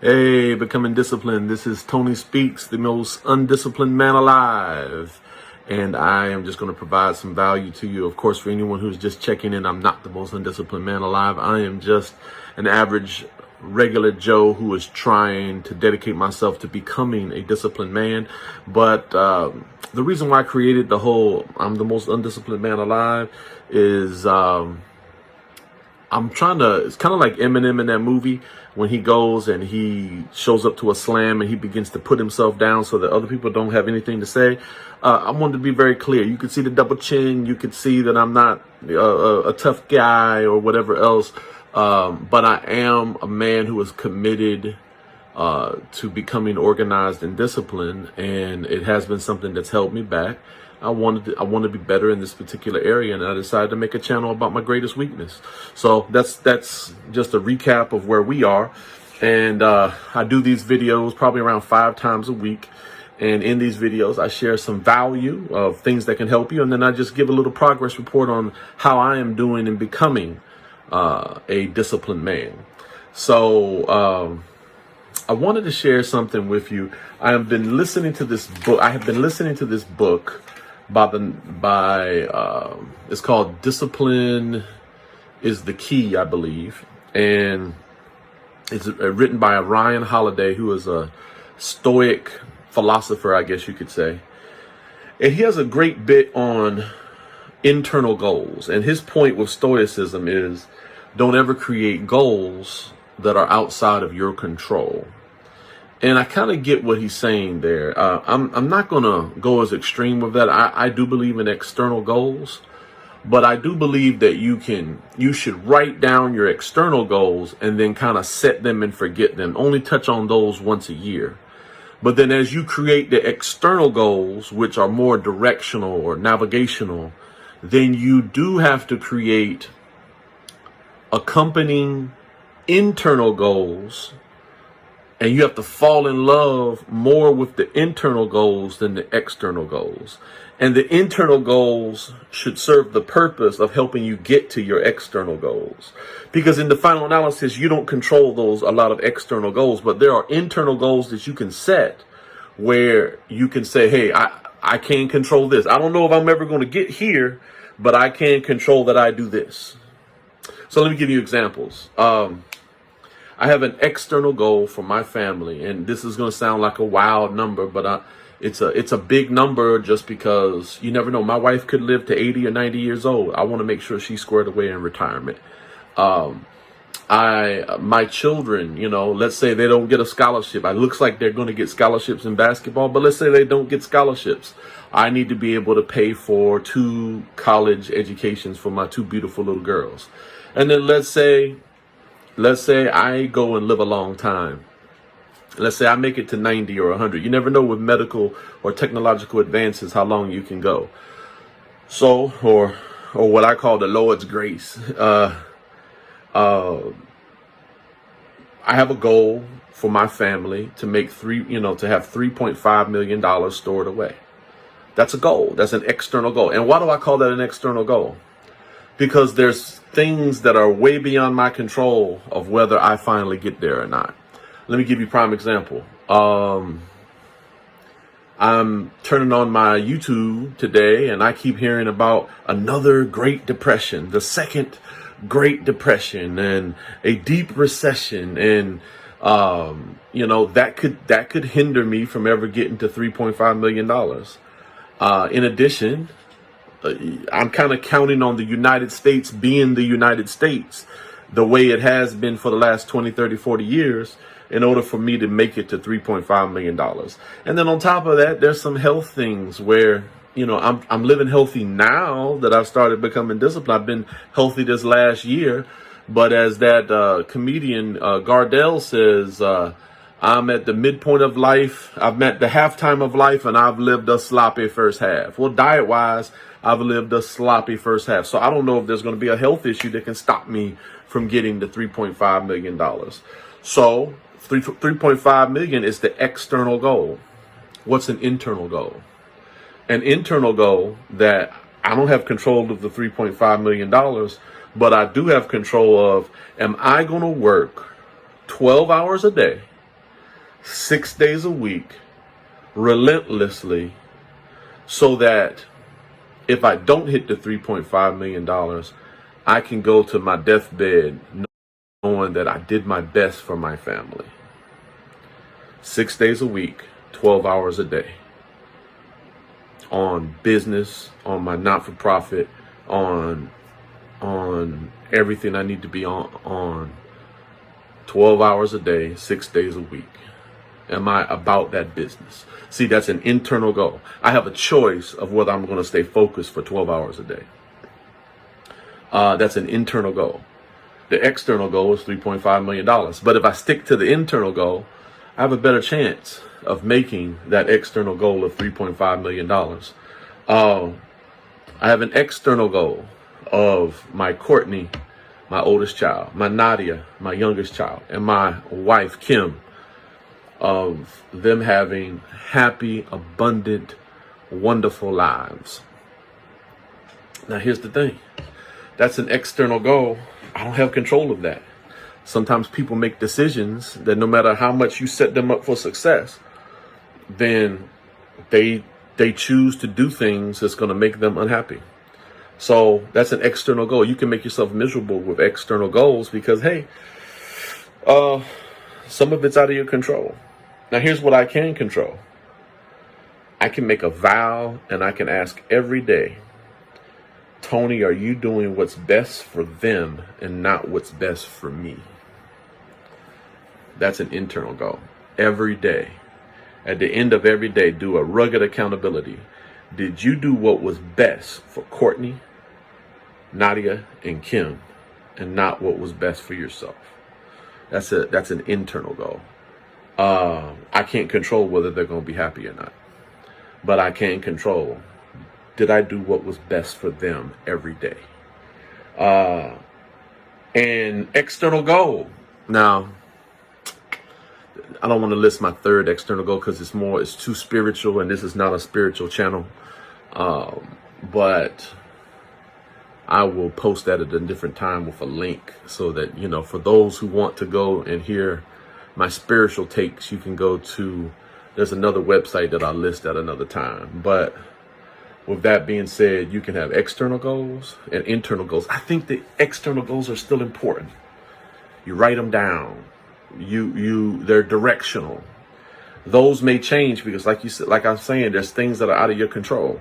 Hey, Becoming Disciplined. This is Tony Speaks, the most undisciplined man alive. And I am just going to provide some value to you. Of course, for anyone who's just checking in, I'm not the most undisciplined man alive. I am just an average, regular Joe who is trying to dedicate myself to becoming a disciplined man. But the reason why I created the whole I'm the most undisciplined man alive is it's kind of like Eminem in that movie when he goes and he shows up to a slam and he begins to put himself down so that other people don't have anything to say. I wanted to be very clear. You could see the double chin. You could see that I'm not a tough guy or whatever else. But I am a man who is committed to becoming organized and disciplined. And it has been something that's held me back. I want to be better in this particular area, and I decided to make a channel about my greatest weakness. So that's just a recap of where we are. And I do these videos probably around 5 times a week. And in these videos, I share some value of things that can help you. And then I just give a little progress report on how I am doing in becoming a disciplined man. So I wanted to share something with you. I have been listening to this book. It's called Discipline is the Key, I believe. And it's written by Ryan Holiday, who is a Stoic philosopher, I guess you could say. And he has a great bit on internal goals. And his point with Stoicism is don't ever create goals that are outside of your control. And I kind of get what he's saying there. I'm not going to go as extreme with that. I do believe in external goals, but I do believe that you should write down your external goals and then kind of set them and forget them. Only touch on those once a year. But then as you create the external goals, which are more directional or navigational, then you do have to create accompanying internal goals. And you have to fall in love more with the internal goals than the external goals. And the internal goals should serve the purpose of helping you get to your external goals. Because in the final analysis, you don't control a lot of external goals, but there are internal goals that you can set where you can say, hey, I can control this. I don't know if I'm ever going to get here, but I can control that I do this. So let me give you examples. I have an external goal for my family, and this is going to sound like a wild number, but it's a big number just because you never know. My wife could live to 80 or 90 years old. I want to make sure she's squared away in retirement. My children, let's say they don't get a scholarship. It looks like they're going to get scholarships in basketball, but let's say they don't get scholarships. I need to be able to pay for 2 college educations for my 2 beautiful little girls. And then let's say I go and live a long time. Let's say I make it to 90 or 100. You never know with medical or technological advances how long you can go. So, or what I call the Lord's grace. I have a goal for my family to make to have $3.5 million stored away. That's a goal. That's an external goal. And why do I call that an external goal? Because there's things that are way beyond my control of whether I finally get there or not. Let me give you a prime example. I'm turning on my YouTube today and I keep hearing about another Great Depression, the second Great Depression, and a deep recession. And, that could hinder me from ever getting to $3.5 million. In addition, I'm kind of counting on the United States being the United States the way it has been for the last 20, 30, 40 years in order for me to make it to $3.5 million. And then on top of that, there's some health things where, I'm living healthy now that I've started becoming disciplined. I've been healthy this last year. But as that comedian Gardell says, I'm at the midpoint of life. I've met the halftime of life, and I've lived a sloppy first half. Well, diet-wise, I've lived a sloppy first half. So I don't know if there's going to be a health issue that can stop me from getting the $3.5 million. So $3.5 million is the external goal. What's an internal goal? An internal goal that I don't have control of the $3.5 million, but I do have control of, am I going to work 12 hours a day 6 days a week, relentlessly, so that if I don't hit the $3.5 million, I can go to my deathbed knowing that I did my best for my family. 6 days a week, 12 hours a day. On business, on my not-for-profit, on everything I need to be on 12 hours a day, 6 days a week. Am I about that business? See, that's an internal goal. I have a choice of whether I'm going to stay focused for 12 hours a day. That's an internal goal. The external goal is $3.5 million. But if I stick to the internal goal, I have a better chance of making that external goal of $3.5 million. I have an external goal of my Courtney, my oldest child, my Nadia, my youngest child, and my wife, Kim, of them having happy, abundant, wonderful lives. Now, here's the thing. That's an external goal. I don't have control of that. Sometimes people make decisions that no matter how much you set them up for success, then they choose to do things that's going to make them unhappy. So that's an external goal. You can make yourself miserable with external goals because, hey, some of it's out of your control. Now, here's what I can control. I can make a vow and I can ask every day, Tony, are you doing what's best for them and not what's best for me? That's an internal goal. Every day. At the end of every day, do a rugged accountability. Did you do what was best for Courtney, Nadia, and Kim, and not what was best for yourself? That's an internal goal. I can't control whether they're going to be happy or not, but I can control, did I do what was best for them every day? And external goal. Now, I don't want to list my third external goal because it's too spiritual, and this is not a spiritual channel. But I will post that at a different time with a link so that, for those who want to go and hear my spiritual takes, you can go to, there's another website that I'll list at another time. But with that being said, you can have external goals and internal goals. I think the external goals are still important. You write them down. They're directional. Those may change because, like you said, like I'm saying, there's things that are out of your control.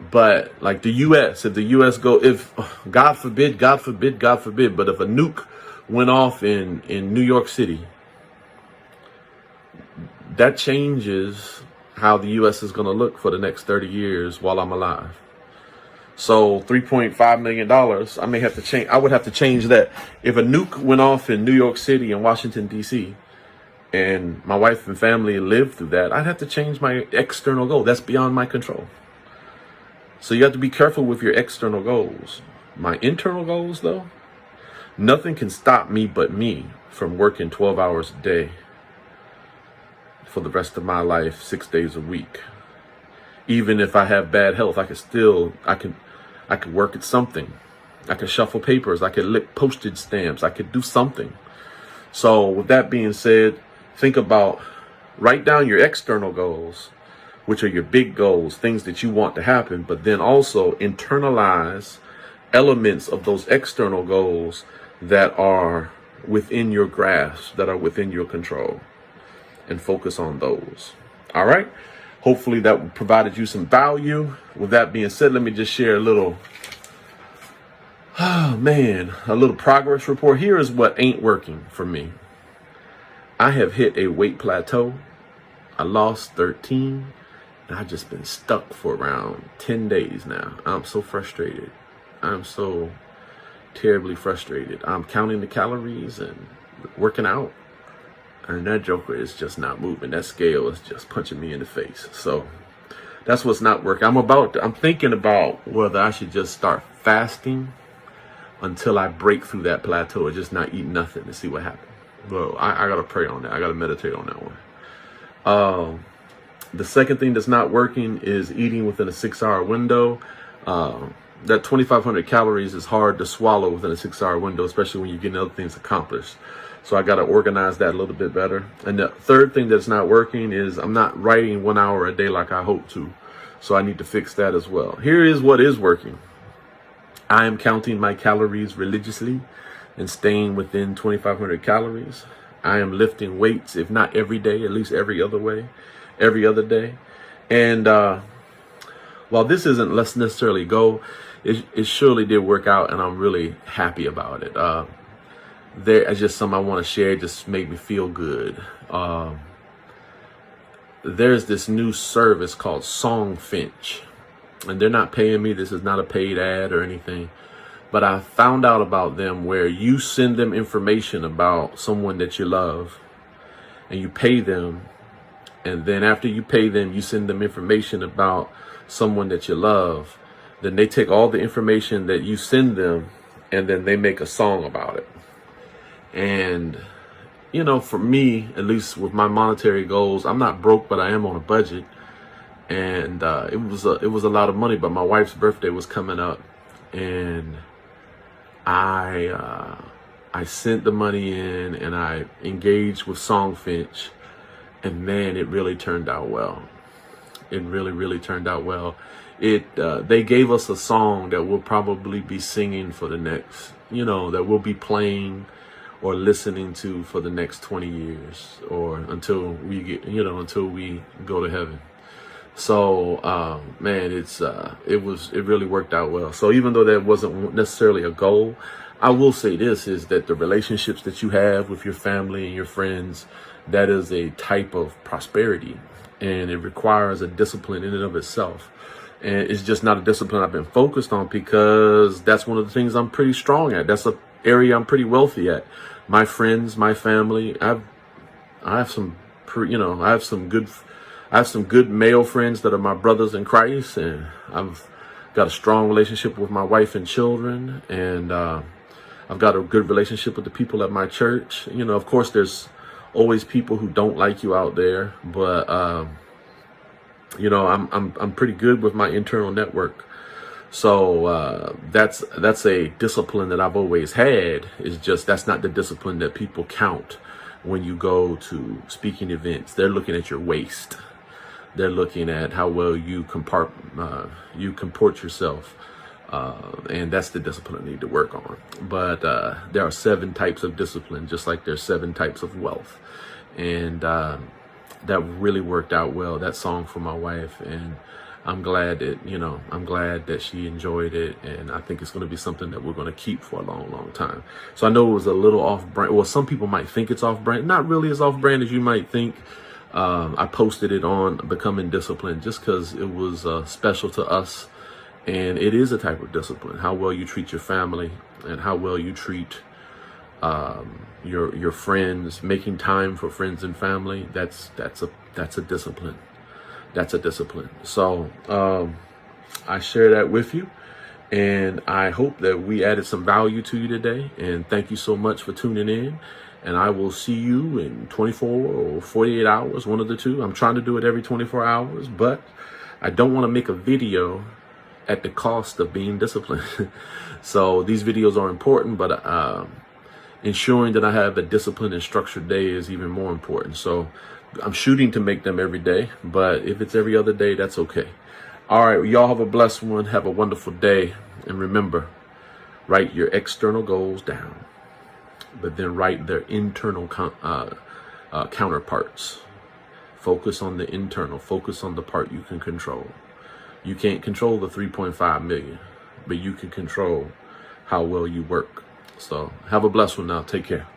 But like the U.S., if God forbid, but if a nuke went off in New York City, that changes how the U.S. is going to look for the next 30 years while I'm alive. So $3.5 million, I may have to change. I would have to change that. If a nuke went off in New York City and Washington, D.C., and my wife and family lived through that, I'd have to change my external goal. That's beyond my control. So you have to be careful with your external goals. My internal goals, though, nothing can stop me but me from working 12 hours a day for the rest of my life, 6 days a week. Even if I have bad health, I could work at something. I could shuffle papers. I could lick postage stamps. I could do something. So with that being said, write down your external goals, which are your big goals, things that you want to happen, but then also internalize elements of those external goals that are within your grasp, that are within your control, and focus on those. All right. Hopefully that provided you some value. With that being said, let me just share a little progress report. Here is what ain't working for me. I have hit a weight plateau. I lost 13, and I've just been stuck for around 10 days now. I'm so frustrated. I'm so terribly frustrated. I'm counting the calories and working out, and that joker is just not moving. That scale is just punching me in the face. So that's what's not working. I'm thinking about whether I should just start fasting until I break through that plateau, or just not eat nothing to see what happens. Well, I gotta pray on that. I gotta meditate on that one. The second thing that's not working is eating within a 6-hour window. That 2,500 calories is hard to swallow within a 6-hour window, especially when you're getting other things accomplished. So I got to organize that a little bit better. And the third thing that's not working is I'm not writing 1 hour a day like I hope to. So I need to fix that as well. Here is what is working. I am counting my calories religiously and staying within 2,500 calories. I am lifting weights, if not every day, at least every other day. And while this isn't let's necessarily go, it surely did work out, and I'm really happy about it. There's just something I want to share. It just made me feel good. There's this new service called Songfinch, and they're not paying me. This is not a paid ad or anything, but I found out about them where you send them information about someone that you love, and you pay them, and then after you pay them, you send them information about someone that you love. Then they take all the information that you send them, and then they make a song about it. And, you know, for me, at least with my monetary goals, I'm not broke, but I am on a budget. And it was a lot of money, but my wife's birthday was coming up, and I sent the money in, and I engaged with Songfinch, and man, it really turned out well. It really turned out well. They gave us a song that we'll probably be singing for the next, that we'll be playing or listening to for the next 20 years, or until we get, until we go to heaven. So, man, it really worked out well. So even though that wasn't necessarily a goal, I will say this is that the relationships that you have with your family and your friends, that is a type of prosperity, and it requires a discipline in and of itself. And it's just not a discipline I've been focused on because that's one of the things I'm pretty strong at. That's an area I'm pretty wealthy at. My friends, my family, I have some good male friends that are my brothers in Christ, and I've got a strong relationship with my wife and children, and I've got a good relationship with the people at my church. Of course, there's always people who don't like you out there, but I'm pretty good with my internal network. So that's a discipline that I've always had. It's just that's not the discipline that people count when you go to speaking events. They're looking at your waist. They're looking at how well you comport yourself, and that's the discipline I need to work on. But there are 7 types of discipline, just like there's 7 types of wealth, and that really worked out well. That song for my wife, and I'm glad that she enjoyed it, and I think it's going to be something that we're going to keep for a long, long time. So I know it was a little off-brand. Well, some people might think it's off-brand. Not really as off-brand as you might think. I posted it on Becoming Disciplined just because it was special to us, and it is a type of discipline. How well you treat your family and how well you treat your friends, making time for friends and family. That's a discipline. That's a discipline. So I share that with you, and I hope that we added some value to you today. And thank you so much for tuning in. And I will see you in 24 or 48 hours, one of the two. I'm trying to do it every 24 hours, but I don't want to make a video at the cost of being disciplined. So these videos are important, but ensuring that I have a disciplined and structured day is even more important. So I'm shooting to make them every day, but if it's every other day, that's okay. All right, y'all have a blessed one. Have a wonderful day. And remember, write your external goals down, but then write their internal counterparts. Focus on the internal. Focus on the part you can control. You can't control the 3.5 million, but you can control how well you work. So have a blessed one now. Take care.